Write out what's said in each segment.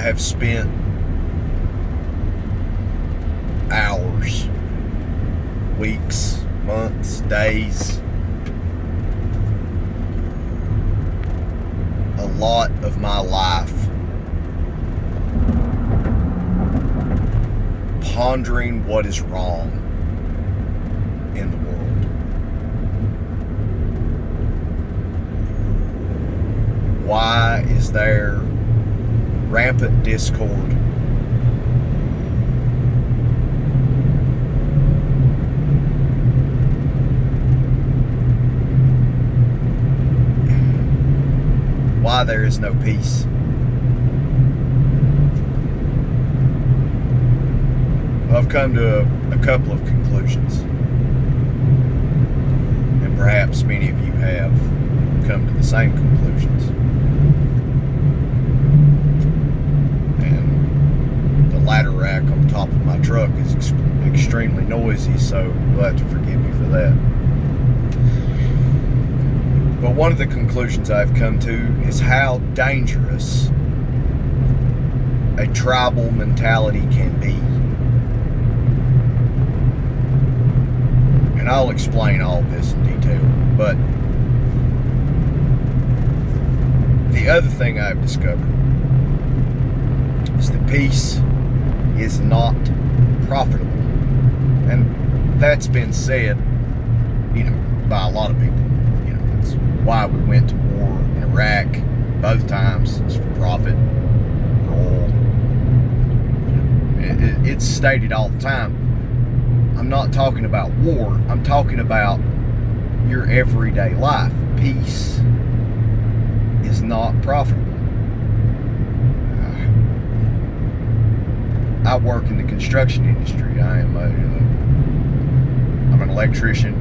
have spent hours, weeks, months, days, a lot of my life pondering what is wrong in the world. Why is there rampant discord? Why there is no peace? I've come to a couple of conclusions, and perhaps many of you have come to the same conclusions. And the ladder rack on the top of my truck is extremely noisy, so you'll have to forgive me for that. But one of the conclusions I've come to is how dangerous a tribal mentality can be. And I'll explain all this in detail. But the other thing I've discovered is that peace is not profitable. And that's been said, by a lot of people. It's why we went to war in Iraq both times. It's for profit, for oil. It's stated all the time. I'm not talking about war. I'm talking about your everyday life. Peace is not profitable. I work in the construction industry. I'm an electrician,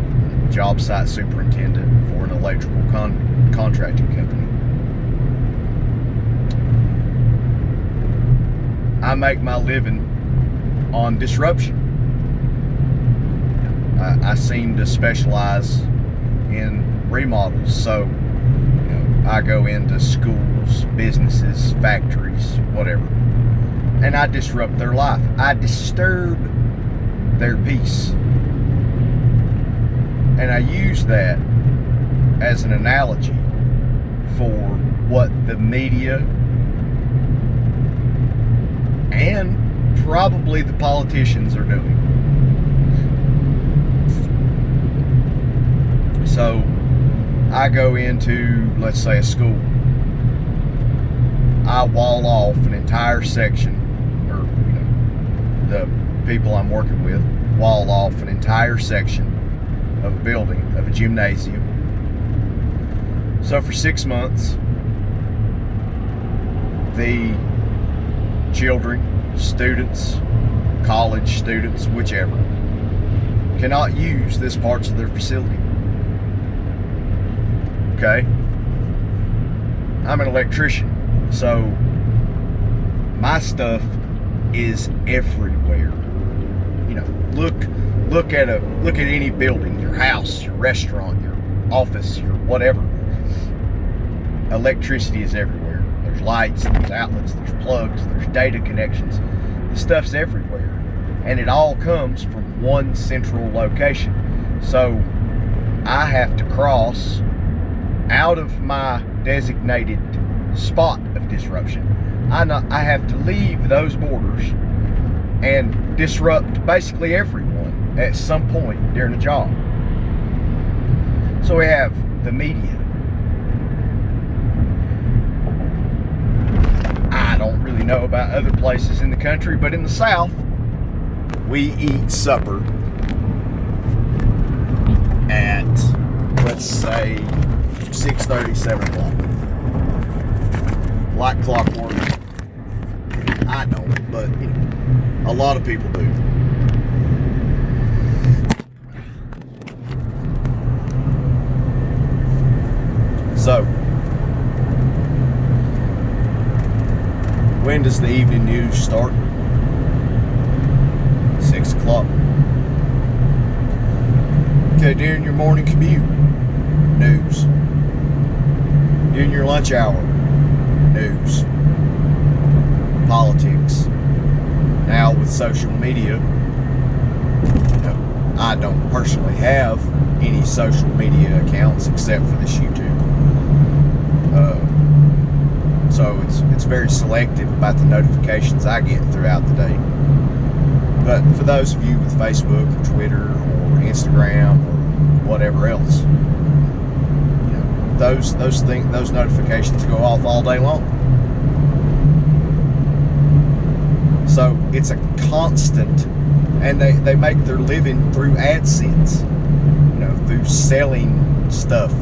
job site superintendent for an electrical contracting company. I make my living on disruption. I seem to specialize in remodels, so I go into schools, businesses, factories, whatever, and I disrupt their life. I disturb their peace. And I use that as an analogy for what the media and probably the politicians are doing. So I go into, let's say, a school. I wall off an entire section, or the people I'm working with wall off an entire section of a building, of a gymnasium. So for 6 months, the children, students, college students, whichever, cannot use this parts of their facility. Okay? I'm an electrician, so my stuff is everywhere. Look at any building, your house, your restaurant, your office, your whatever. Electricity is everywhere. There's lights, there's outlets, there's plugs, there's data connections. The stuff's everywhere. And it all comes from one central location. So I have to cross out of my designated spot of disruption. I have to leave those borders and disrupt basically everyone at some point during the job. So we have the media. I don't really know about other places in the country, but in the South, we eat supper at, let's say, 6:30, 7 o'clock. Like clockwork. I don't, but a lot of people do. So, when does the evening news start? 6 o'clock. Okay, during your morning commute, news. During your lunch hour, news. politics. Now with social media, I don't personally have any social media accounts except for this YouTube. So it's very selective about the notifications I get throughout the day. But for those of you with Facebook or Twitter or Instagram or whatever else, those notifications go off all day long. So it's a constant, and they make their living through AdSense, through selling stuff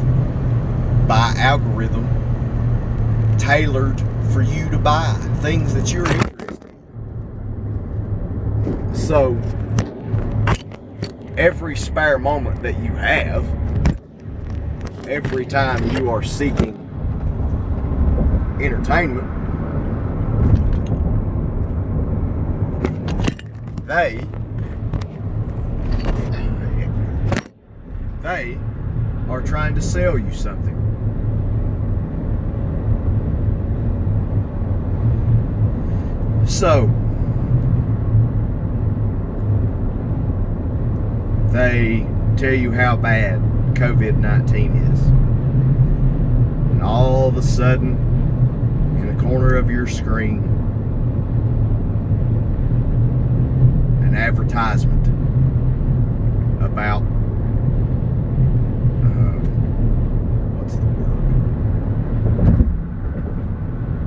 by algorithm tailored for you to buy things that you're interested in. So every spare moment that you have, every time you are seeking entertainment, they are trying to sell you something. So they tell you how bad COVID-19 is, and all of a sudden, in the corner of your screen, an advertisement about what's the word?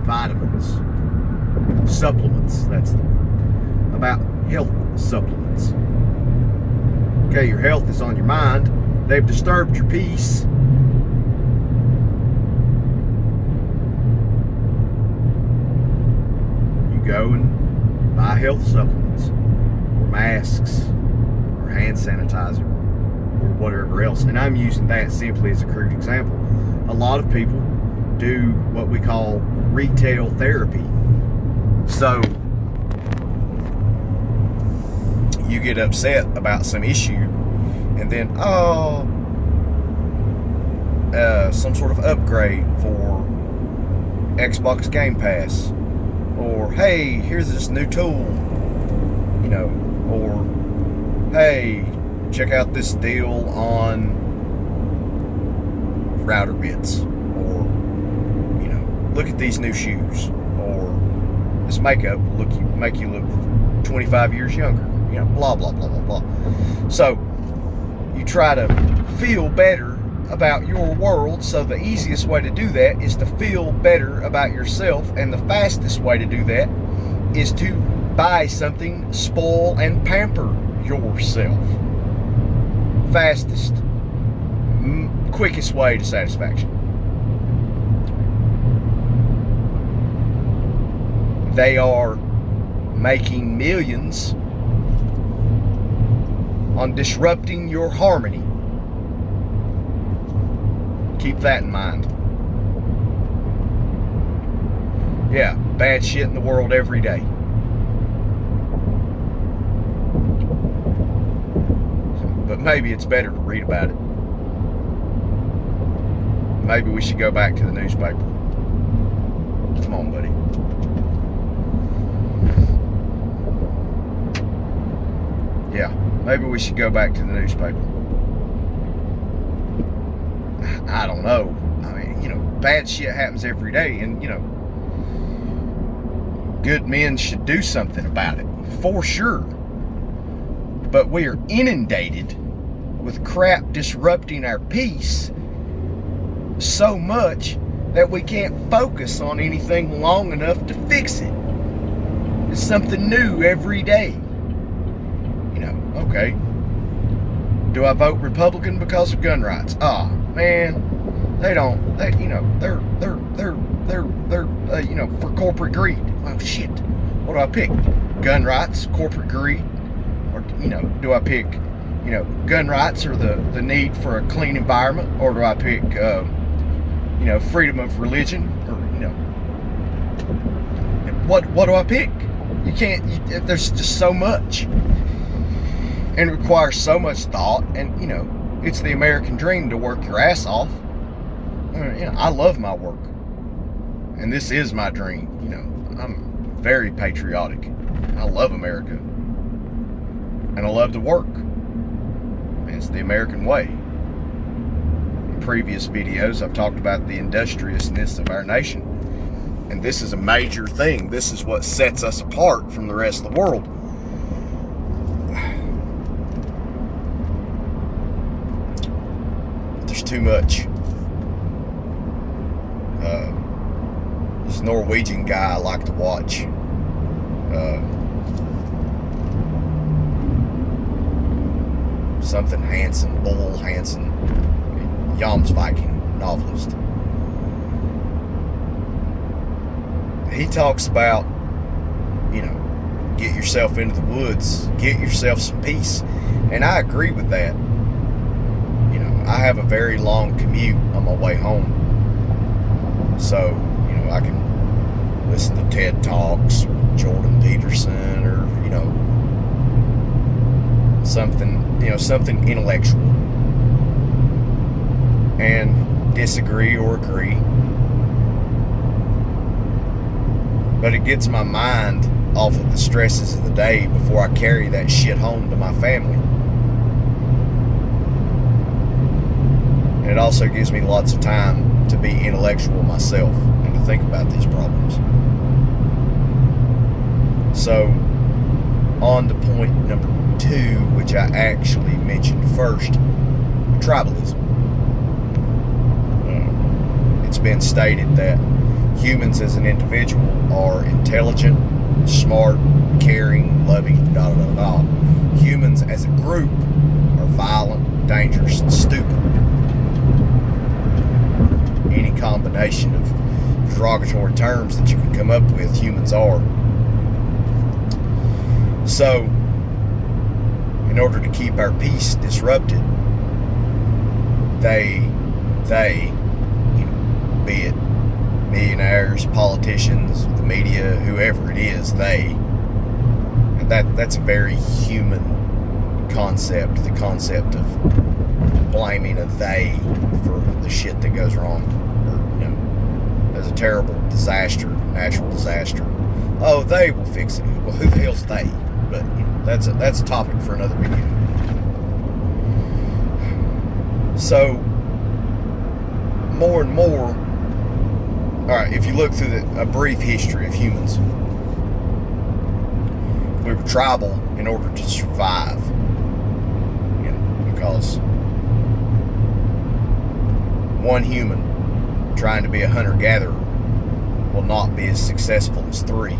Vitamins, supplements. That's the word. About health supplements. Okay, your health is on your mind. They've disturbed your peace. You go and buy health supplements, or masks, or hand sanitizer, or whatever else. And I'm using that simply as a crude example. A lot of people do what we call retail therapy. So you get upset about some issue, and then some sort of upgrade for Xbox Game Pass, or hey, here's this new tool, or hey, check out this deal on router bits, or look at these new shoes, or this makeup make you look 25 years younger, blah blah blah blah blah. So you try to feel better about your world. So the easiest way to do that is to feel better about yourself, and the fastest way to do that is to buy something, spoil and pamper yourself. Fastest, quickest way to satisfaction. They are making millions on disrupting your harmony. Keep that in mind. Yeah, bad shit in the world every day. But maybe it's better to read about it. Maybe we should go back to the newspaper. Come on, buddy. Yeah, maybe we should go back to the newspaper. I don't know. I mean, bad shit happens every day, and, good men should do something about it, for sure. But we are inundated with crap disrupting our peace so much that we can't focus on anything long enough to fix it. It's something new every day. Okay. Do I vote Republican because of gun rights? Man, they're for corporate greed. Oh shit. What do I pick? Gun rights, corporate greed, or do I pick, gun rights or the need for a clean environment, or do I pick, freedom of religion, or what do I pick? You can't. There's just so much. And it requires so much thought, and it's the American dream to work your ass off. I love my work, and this is my dream. very patriotic. I love America. And I love to work. And it's the American way. In previous videos, I've talked about the industriousness of our nation. And this is a major thing. This is what sets us apart from the rest of the world. But there's too much. This Norwegian guy I like to watch. Something Hansen, Bull Hansen, Jomsviking novelist. He talks about, get yourself into the woods, get yourself some peace. And I agree with that. I have a very long commute on my way home. So, I can listen to TED Talks or Jordan Peterson or, something intellectual. And disagree or agree. But it gets my mind off of the stresses of the day before I carry that shit home to my family. And it also gives me lots of time to be intellectual myself and to think about these problems. So, on to point number 2, which I actually mentioned first, tribalism. It's been stated that humans as an individual are intelligent, smart, caring, loving, Humans as a group are violent, dangerous, and stupid. Any combination of derogatory terms that you can come up with, humans are. So, in order to keep our peace disrupted, they, be it millionaires, politicians, the media, whoever it is, and that's a very human concept, the concept of blaming a they for the shit that goes wrong. Or, there's a terrible disaster, natural disaster. Oh, they will fix it. Well, who the hell's they? But that's a topic for another video. So, more and more. Alright, if you look through a brief history of humans, we were tribal in order to survive. Because one human trying to be a hunter-gatherer will not be as successful as 3.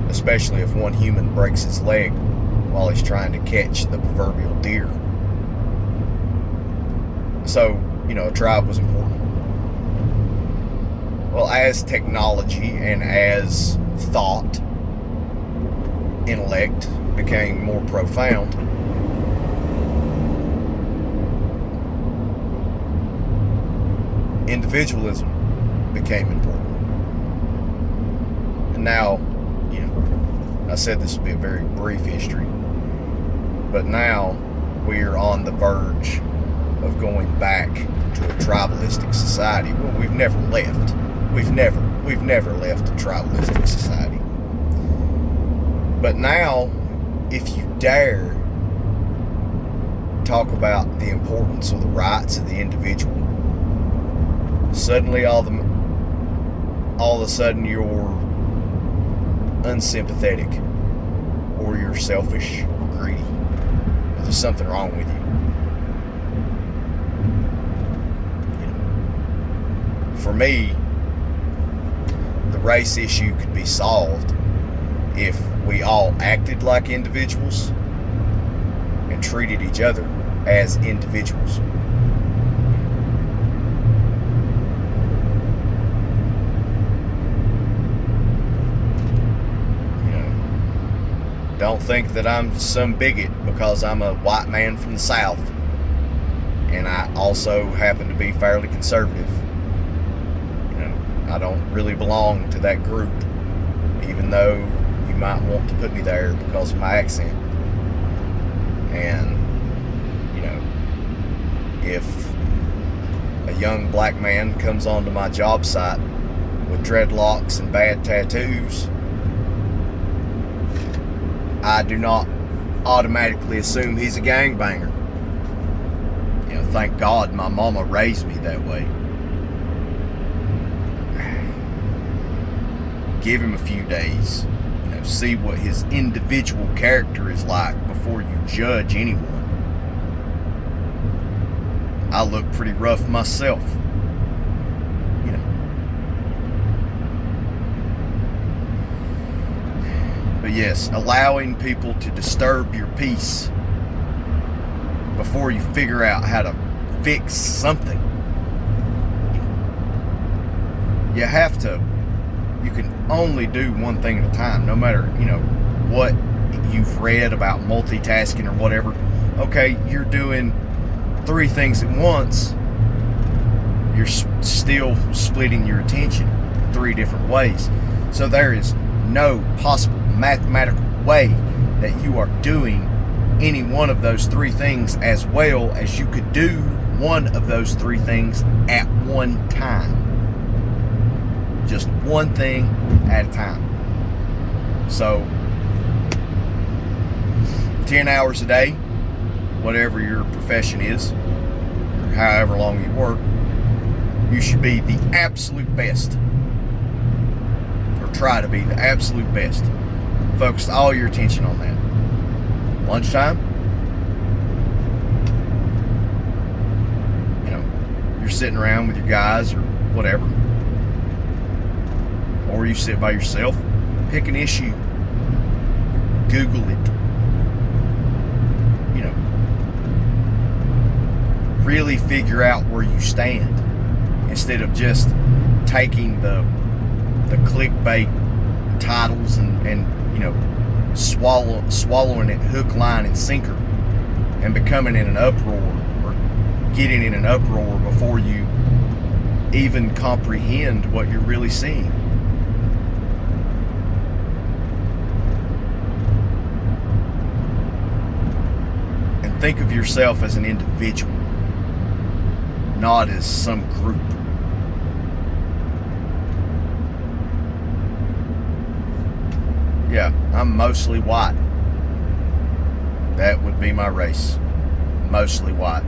Especially if one human breaks his leg while he's trying to catch the proverbial deer. So, a tribe was important. Well, as technology and as thought, intellect became more profound, individualism became important. And now, I said this would be a very brief history, but now we are on the verge of going back to a tribalistic society. Well, we've never left. We've never left a tribalistic society. But now, if you dare talk about the importance of the rights of the individual, suddenly all of a sudden you're unsympathetic, or you're selfish or greedy. There's something wrong with you. For me, the race issue could be solved if we all acted like individuals and treated each other as individuals. Don't think that I'm some bigot because I'm a white man from the South, and I also happen to be fairly conservative. I don't really belong to that group, even though you might want to put me there because of my accent. And, if a young black man comes onto my job site with dreadlocks and bad tattoos, I do not automatically assume he's a gangbanger. You know, thank God my mama raised me that way. Give him a few days, you know, see what his individual character is like before you judge anyone. I look pretty rough myself, you know. But yes, allowing people to disturb your peace before you figure out how to fix something. You have to, you can only do one thing at a time, no matter, you know, what you've read about multitasking or whatever. Okay, you're doing 3 things at once. You're still splitting your attention 3 different ways. So there is no possible mathematical way that you are doing any one of those 3 things as well as you could do one of those 3 things at one time. Just one thing at a time. So 10 hours a day, whatever your profession is, or however long you work, you should be the absolute best, or try to be the absolute best. Focus all your attention on that. Lunchtime, you know, you're sitting around with your guys or whatever, or you sit by yourself, pick an issue, Google it, you know, really figure out where you stand instead of just taking the clickbait titles and you know, swallowing it hook, line, and sinker, and becoming in an uproar, or getting in an uproar before you even comprehend what you're really seeing. And think of yourself as an individual, not as some group. Yeah, I'm mostly white. That would be my race. Mostly white.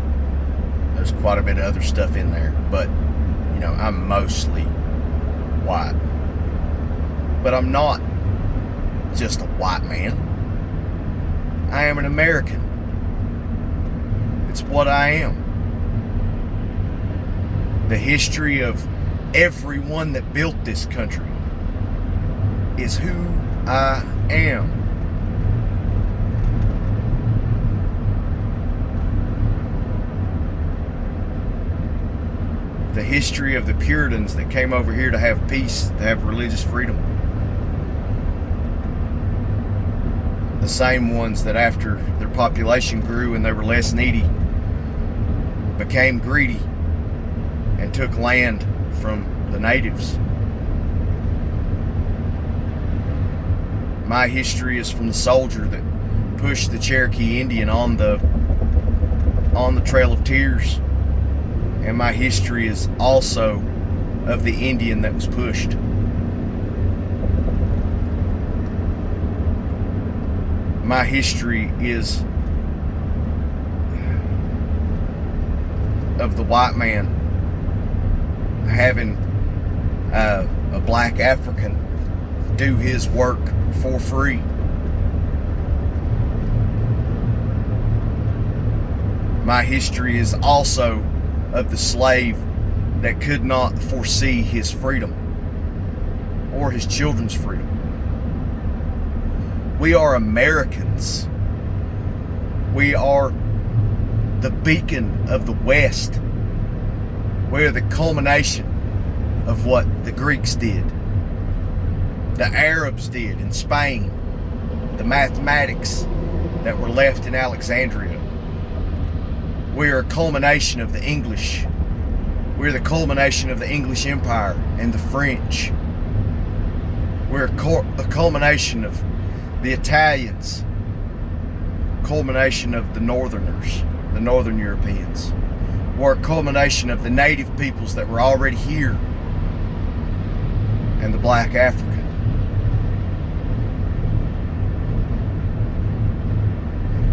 There's quite a bit of other stuff in there, but, you know, I'm mostly white. But I'm not just a white man. I am an American. It's what I am. The history of everyone that built this country is who I am. The history of the Puritans that came over here to have peace, to have religious freedom. The same ones that after their population grew and they were less needy, became greedy and took land from the natives. My history is from the soldier that pushed the Cherokee Indian on the Trail of Tears. And my history is also of the Indian that was pushed. My history is of the white man having a black African do his work for free. My history is also of the slave that could not foresee his freedom or his children's freedom. We are Americans. We are the beacon of the West. We are the culmination of what the Greeks did, the Arabs did in Spain, the mathematics that were left in Alexandria. We are a culmination of the English. We're the culmination of the English Empire and the French. We're a culmination of the Italians, culmination of the Northerners, the Northern Europeans. We're a culmination of the native peoples that were already here. and the black African.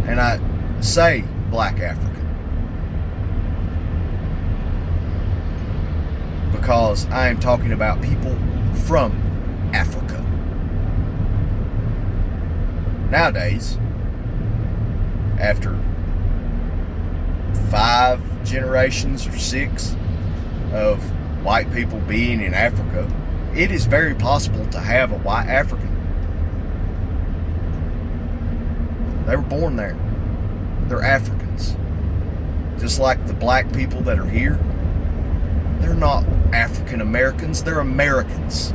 And I say black African because I am talking about people from Africa. Nowadays, after 5 generations or 6 of white people being in Africa, it is very possible to have a white African. They were born there. They're Africans. Just like the black people that are here, they're not African Americans, they're Americans.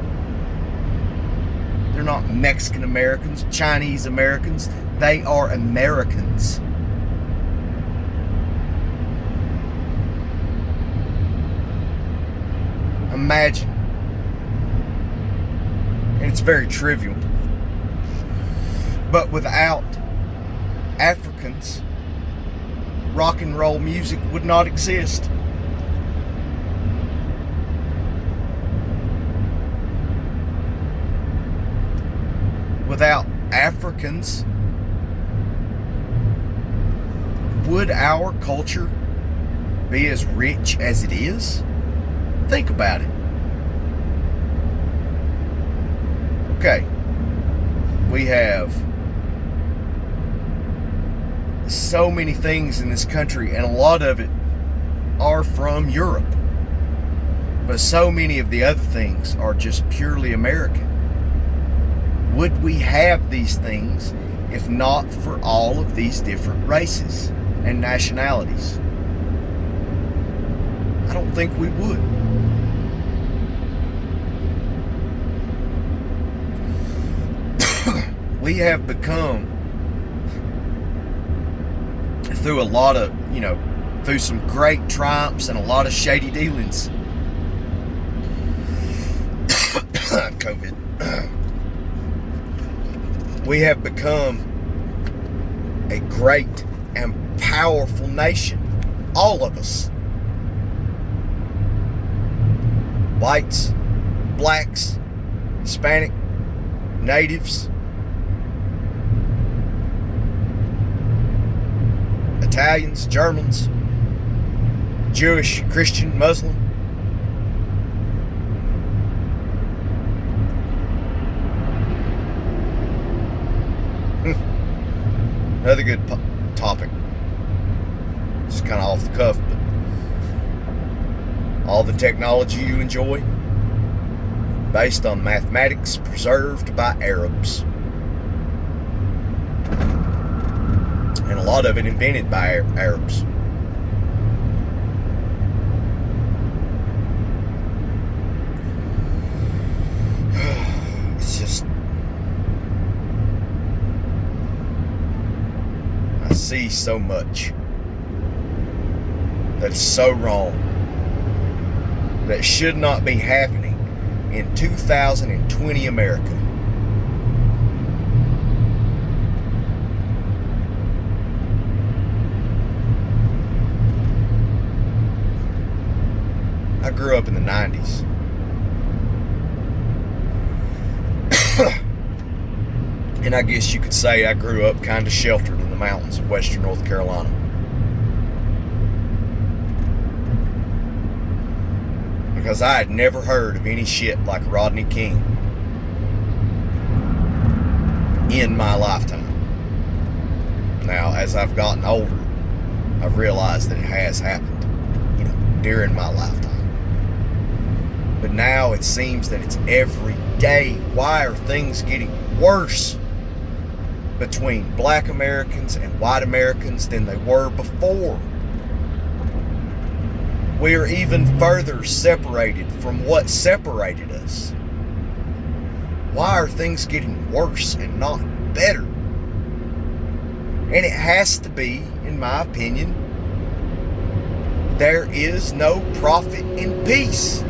They're not Mexican Americans, Chinese Americans. They are Americans. Imagine. And it's very trivial. But without Africans, rock and roll music would not exist. Without Africans, would our culture be as rich as it is? Think about it. Okay, we have so many things in this country, and a lot of it are from Europe. But so many of the other things are just purely American. Would we have these things if not for all of these different races and nationalities? I don't think we would. We have become, through a lot of, through some great triumphs and a lot of shady dealings, COVID, we have become a great and powerful nation. All of us. Whites, blacks, Hispanic, natives, Italians, Germans, Jewish, Christian, Muslim. Another good topic. Just kind of off the cuff, but all the technology you enjoy, based on mathematics preserved by Arabs. And a lot of it invented by Arabs. It's just, I see so much that's so wrong, that should not be happening in 2020 America. I grew up in the 90s. And I guess you could say I grew up kind of sheltered in the mountains of western North Carolina. Because I had never heard of any shit like Rodney King in my lifetime. Now, as I've gotten older, I've realized that it has happened, during my lifetime. But now it seems that it's every day. Why are things getting worse between black Americans and white Americans than they were before? We are even further separated from what separated us. Why are things getting worse and not better? And it has to be, in my opinion, there is no profit in peace.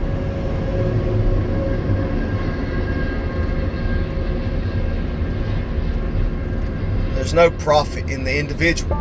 There's no profit in the individual.